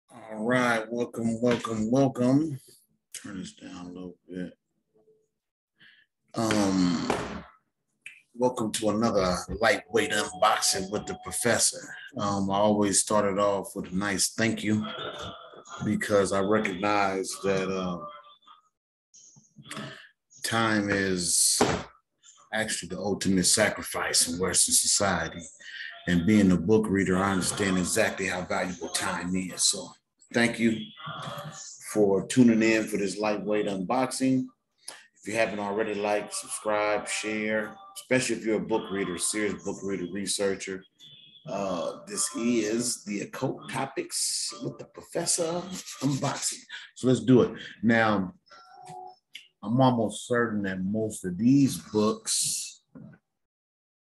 All right, welcome. Turn this down a little bit. Welcome to another lightweight unboxing with the professor. I always started off with a nice thank you because I recognize that time is actually the ultimate sacrifice in Western society. And being a book reader, I understand exactly how valuable time is. So thank you for tuning in for this lightweight unboxing. If you haven't already, like, subscribe, share, especially if you're a book reader, serious book reader, researcher. This is the Occult Topics with the Professor unboxing. So let's do it. Now, I'm almost certain that most of these books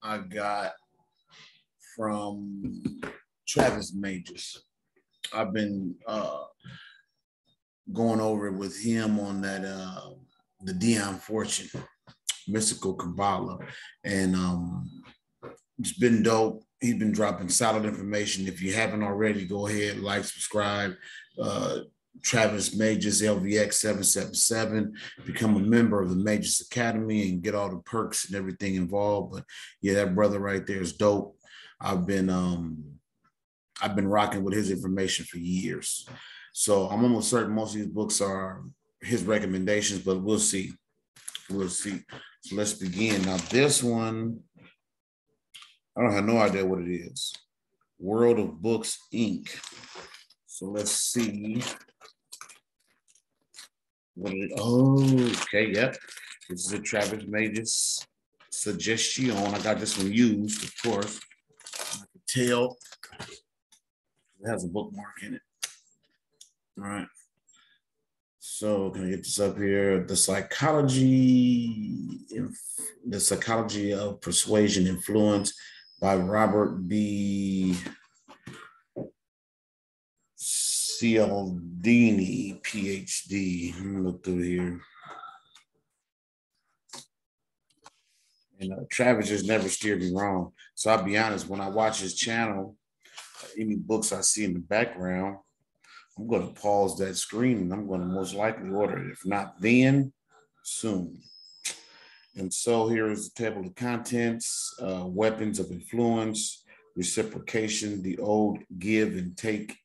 I got from Travis Magus. I've been going over it with him on that the Dion Fortune, Mystical Qabala, and it's been dope. He's been dropping solid information. If you haven't already, go ahead, like, subscribe. Travis Magus, LVX 777. Become a member of the Magus Academy and get all the perks and everything involved. But yeah, that brother right there is dope. I've been rocking with his information for years. So I'm almost certain most of these books are his recommendations, but we'll see. We'll see. So let's begin. Now, this one, I don't have no idea what it is. World of Books, Inc. So let's see. What it, oh, okay, yep. This is a Travis Magus suggestion. I got this one used, of course. I can tell it has a bookmark in it. All right. So can I get this up here? The psychology of persuasion influence by Robert B. Cialdini, PhD. Let me look through here. And Travis just never steered me wrong. So I'll be honest, when I watch his channel, any books I see in the background, I'm going to pause that screen and I'm going to most likely order it. If not then, soon. And so here is the table of contents, weapons of influence, reciprocation, the old give and take,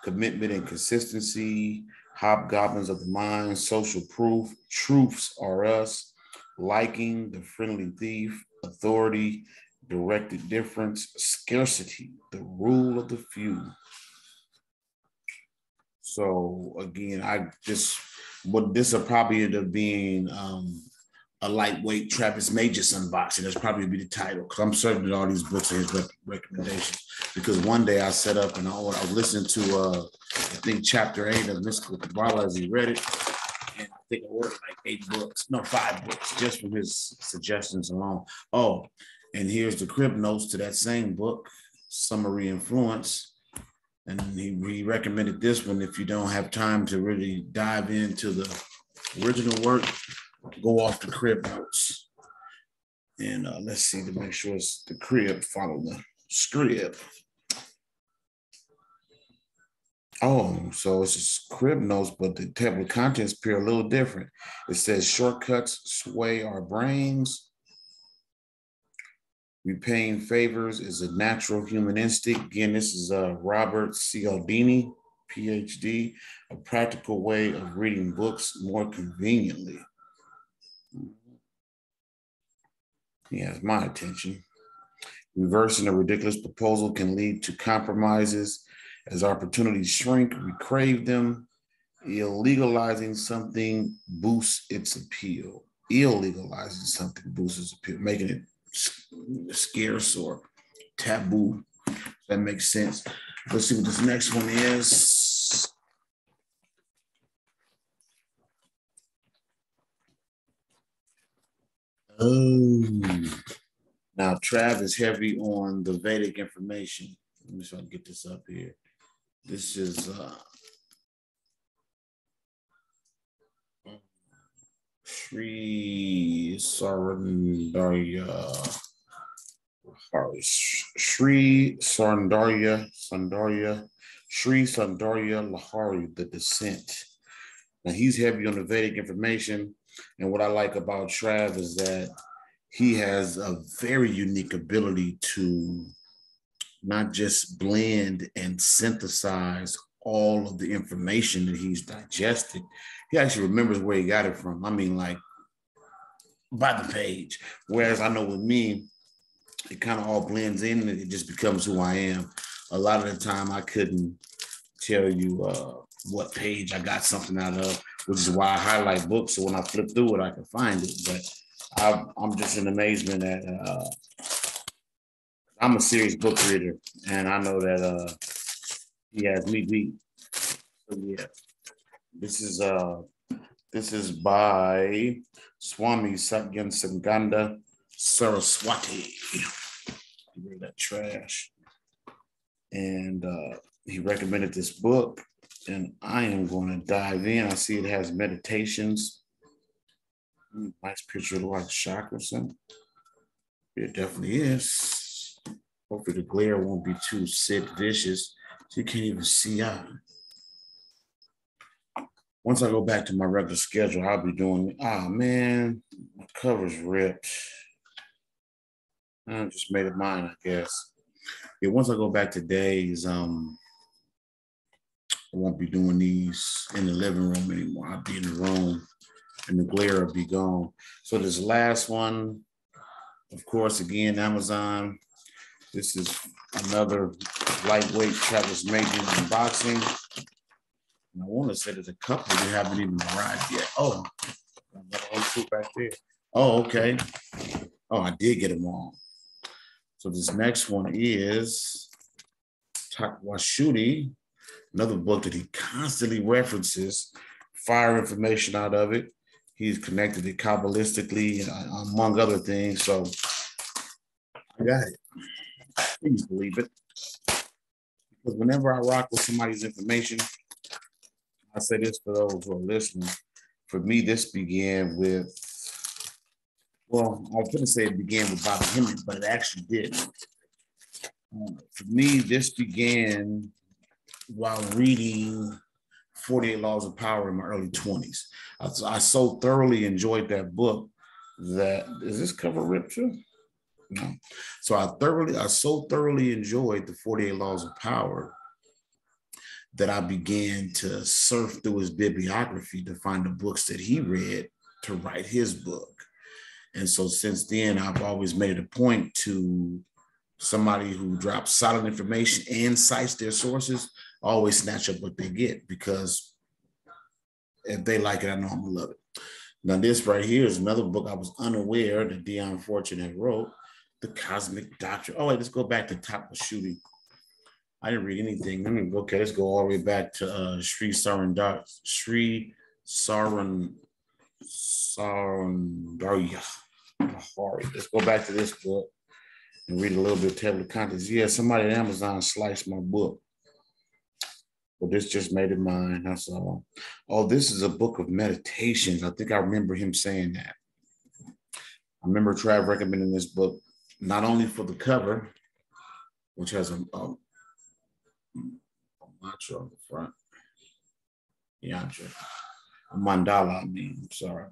commitment and consistency, hobgoblins of the mind, social proof, truths are us, liking, the friendly thief, authority, directed difference, scarcity, the rule of the few. So again, this will probably end up being a lightweight Travis Magus unboxing. That's probably be the title, because I'm certain that all these books are his recommendations. Because one day I set up and I listened to I think chapter 8 of Mystical Qabala as he read it, and I think I ordered like 5 books just from his suggestions alone. Oh, and here's the crib notes to that same book, Summary Influence. And he recommended this one. If you don't have time to really dive into the original work, go off the crib notes. And let's see to make sure it's the crib, follow the script. Oh, so it's just crib notes, but the table of contents appear a little different. It says shortcuts sway our brains. Repaying favors is a natural human instinct. Again, this is Robert Cialdini, PhD, a practical way of reading books more conveniently. He has my attention. Reversing a ridiculous proposal can lead to compromises. As opportunities shrink, we crave them. Illegalizing something boosts its appeal. Illegalizing something boosts its appeal, making it scarce or taboo. That makes sense. Let's see what this next one is. Oh, now Trav is heavy on the Vedic information. Let me try to get this up here. This is Sri Saundarya. Sri Saundarya Sri Saundarya Lahari, The Descent. Now he's heavy on the Vedic information. And what I like about Trav is that he has a very unique ability to not just blend and synthesize all of the information that he's digested. He actually remembers where he got it from. I mean, like by the page. Whereas I know with me, it kind of all blends in and it just becomes who I am. A lot of the time I couldn't tell you what page I got something out of, which is why I highlight books. So when I flip through it, I can find it. But I'm just in amazement at I'm a serious book reader, and I know that he has me beat. So yeah, this is by Swami Satyasangananda Saraswati. Read that trash, and he recommended this book, and I am going to dive in. I see it has meditations. Nice picture of like chakra or something. It definitely is. Hopefully the glare won't be too sick, vicious, so you can't even see out. Once I go back to my regular schedule, I'll be doing, man, my cover's ripped. I just made it mine, I guess. Yeah, once I go back to days, I won't be doing these in the living room anymore. I'll be in the room and the glare will be gone. So this last one, of course, again, Amazon. This is another lightweight Travis Magus unboxing. And I want to say there's a couple that haven't even arrived yet. Oh, another one too back there. Oh, okay. Oh, I did get them all. So this next one is Tattwa Shuddhi, another book that he constantly references, fire information out of it. He's connected it Kabbalistically, among other things. So I got it. Please believe it. Because whenever I rock with somebody's information, I say this for those who are listening. For me, this began with, well, I was going to say it began with Bobby Hemming, but it actually did. For me, this began while reading 48 Laws of Power in my early 20s. I so thoroughly enjoyed that book that, is this cover ripped too? No. So I so thoroughly enjoyed the 48 Laws of Power that I began to surf through his bibliography to find the books that he read to write his book. And so since then, I've always made it a point to somebody who drops solid information and cites their sources, always snatch up what they get, because if they like it, I know I'm gonna love it. Now this right here is another book I was unaware that Dion Fortune had wrote, The Cosmic Doctrine. Oh wait, let's go back to Tattwa Shuddhi. I didn't read anything. Let's go all the way back to Sri Saundarya. Let's go back to this book and read a little bit of table of contents. Yeah, somebody at Amazon sliced my book. But this just made it mine, that's all. Oh, this is a book of meditations. I think I remember him saying that. I remember Trav recommending this book, not only for the cover, which has a mantra on the front. Yantra. A mandala, I'm sorry.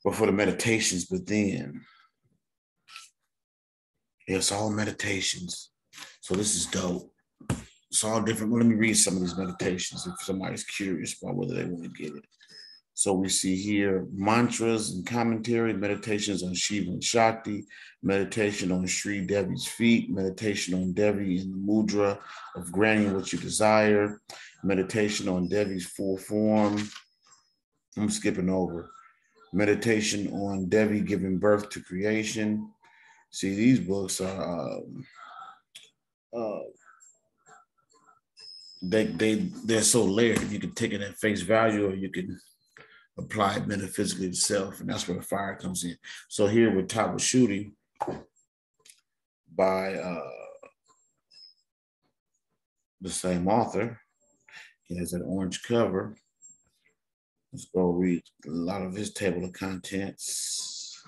But for the meditations, but then it's all meditations. So this is dope. It's all different. Well, let me read some of these meditations if somebody's curious about whether they want to get it. So we see here mantras and commentary, meditations on Shiva and Shakti, meditation on Sri Devi's feet, meditation on Devi in the mudra of granting what you desire, meditation on Devi's full form. I'm skipping over. Meditation on Devi giving birth to creation. See, these books are they're so layered. You can take it at face value, or you can apply it metaphysically to self, and that's where the fire comes in. So here with Tattwa Shuddhi by the same author. He has an orange cover. Let's go read a lot of his table of contents.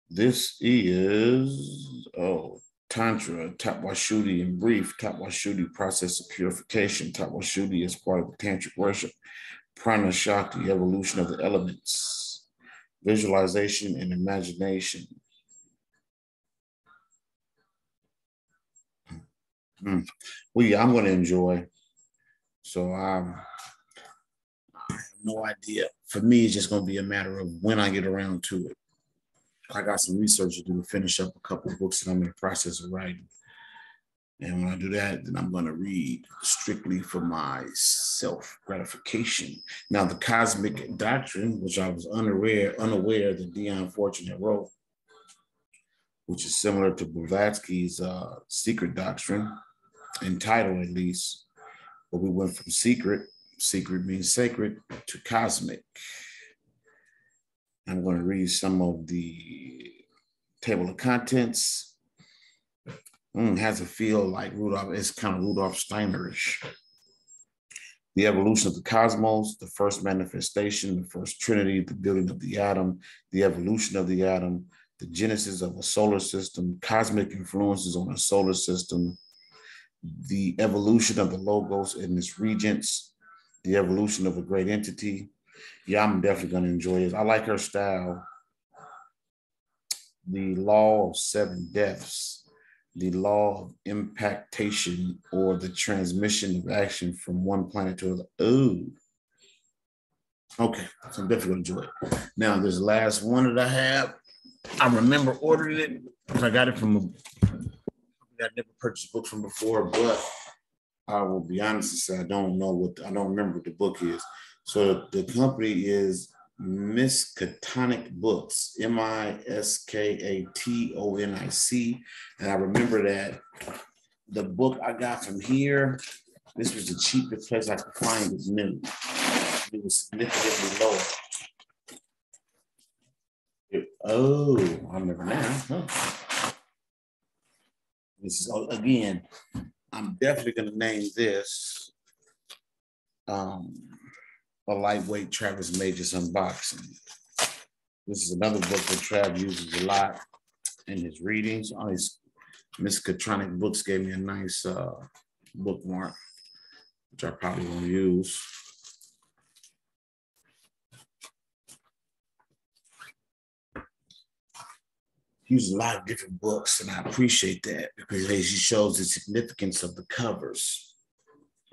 This is, Tantra, Tattwa Shuddhi in brief, Tattwa Shuddhi process of purification. Tattwa Shuddhi is part of the tantric worship. Prana Shakti, evolution of the elements, visualization and imagination. Well, yeah, I'm going to enjoy. So I have no idea. For me, it's just going to be a matter of when I get around to it. I got some research to do to finish up a couple of books that I'm in the process of writing. And when I do that, then I'm going to read strictly for my self-gratification. Now, the Cosmic Doctrine, which I was unaware that Dion Fortune wrote, which is similar to Blavatsky's Secret Doctrine, in title at least, but we went from secret means sacred, to cosmic. I'm going to read some of the table of contents. Has a feel like Rudolph, it's kind of Rudolf Steinerish. The evolution of the cosmos, the first manifestation, the first trinity, the building of the atom, the evolution of the atom, the genesis of a solar system, cosmic influences on a solar system, the evolution of the logos and its regents, the evolution of a great entity. Yeah, I'm definitely going to enjoy it. I like her style. The law of seven deaths, the law of impactation, or the transmission of action from one planet to another. Oh, okay. So I'm definitely going to enjoy it. Now, this last one that I have, I remember ordering it because I got it from I've never purchased books from before, but I will be honest and say I don't remember what the book is. So the company is Miskatonic Books, Miskatonic, and I remember that the book I got from here, this was the cheapest place I could find it new. It was significantly lower. I remember now. Huh. This is, again, I'm definitely going to name this a lightweight Travis Magus unboxing. This is another book that Trav uses a lot in his readings. All his Miskatonic books gave me a nice bookmark, which I probably won't use. He uses a lot of different books, and I appreciate that because he shows the significance of the covers.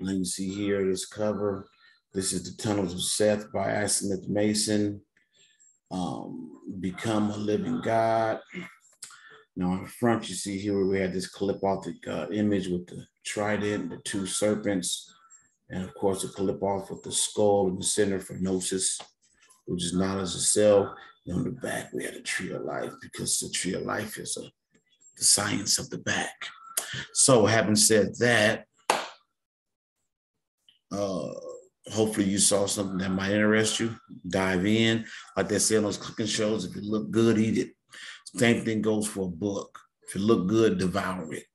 And then you see here this cover. This is The Tunnels of Seth by Asenath Mason. Become a Living God. Now on the front, you see here where we had this clip-off image with the trident, the two serpents, and of course a clip-off with the skull in the center for gnosis, which is knowledge of self. And on the back, we had a tree of life because the tree of life is the science of the back. So having said that, hopefully you saw something that might interest you. Dive in. Like they say on those cooking shows, if it look good, eat it. Same thing goes for a book. If it look good, devour it.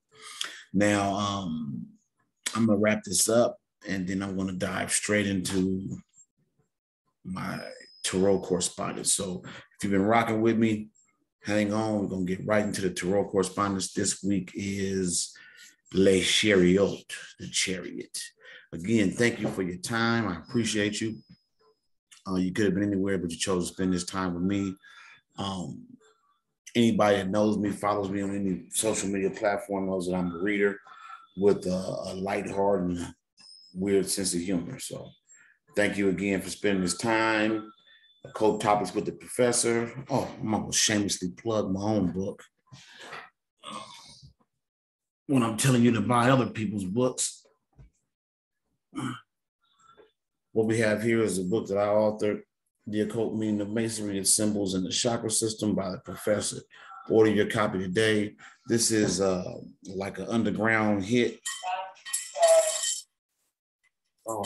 Now, I'm going to wrap this up, and then I'm going to dive straight into my tarot correspondence. So if you've been rocking with me, hang on. We're going to get right into the tarot correspondence. This week is Le Chariot, the chariot. Again, thank you for your time. I appreciate you. You could have been anywhere, but you chose to spend this time with me. Anybody that knows me, follows me on any social media platform, knows that I'm a reader with a light heart and weird sense of humor. So thank you again for spending this time. Occult Topics with the Professor. Oh, I'm going to shamelessly plug my own book. When I'm telling you to buy other people's books, what we have here is a book that I authored, The Occult Meaning of Masonry and Symbols in the Chakra System by the Professor. Order your copy today. This is like an underground hit. Oh,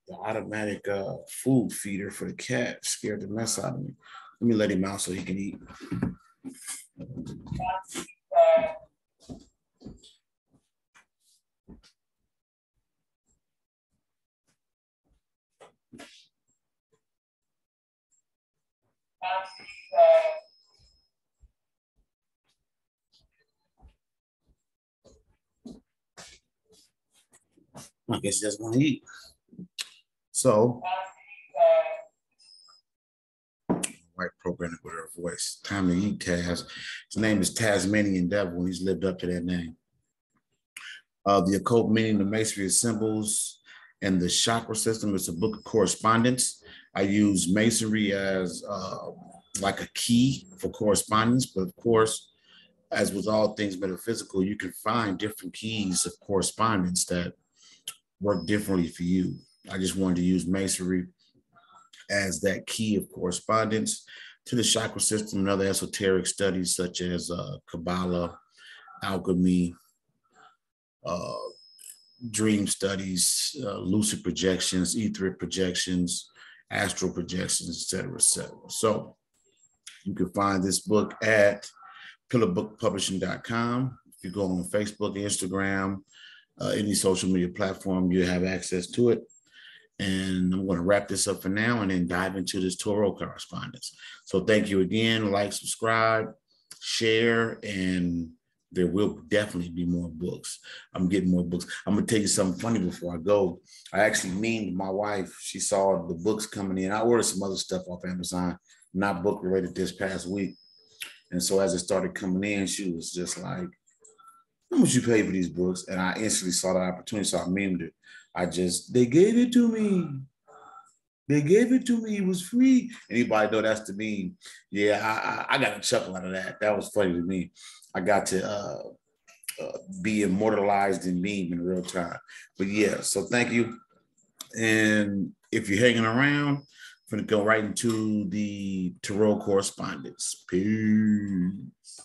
the automatic food feeder for the cat scared the mess out of me. Let me let him out so he can eat. I guess he doesn't want to eat. So, white programming with her voice. Time to eat, Taz. His name is Tasmanian Devil, and he's lived up to that name. The Occult Meaning, the Masonry of Symbols, and the Chakra System. It's a book of correspondence. I use Masonry as like a key for correspondence, but of course, as with all things metaphysical, you can find different keys of correspondence that work differently for you. I just wanted to use Masonry as that key of correspondence to the chakra system and other esoteric studies such as Qabala, alchemy, dream studies, lucid projections, etheric projections, astral projections, et cetera, et cetera. So you can find this book at pillarbookpublishing.com. If you go on Facebook, Instagram, any social media platform, you have access to it. And I'm going to wrap this up for now and then dive into this tarot correspondence. So thank you again. Like, subscribe, share, and there will definitely be more books. I'm getting more books. I'm going to tell you something funny before I go. I actually memed my wife. She saw the books coming in. I ordered some other stuff off Amazon, not book related, this past week. And so as it started coming in, she was just like, how much you pay for these books? And I instantly saw the opportunity, so I memed it. They gave it to me. They gave it to me. It was free. Anybody know that's the meme? Yeah, I got a chuckle out of that. That was funny to me. I got to be immortalized in meme in real time. But yeah, so thank you. And if you're hanging around, I'm going to go right into the tarot correspondence. Peace.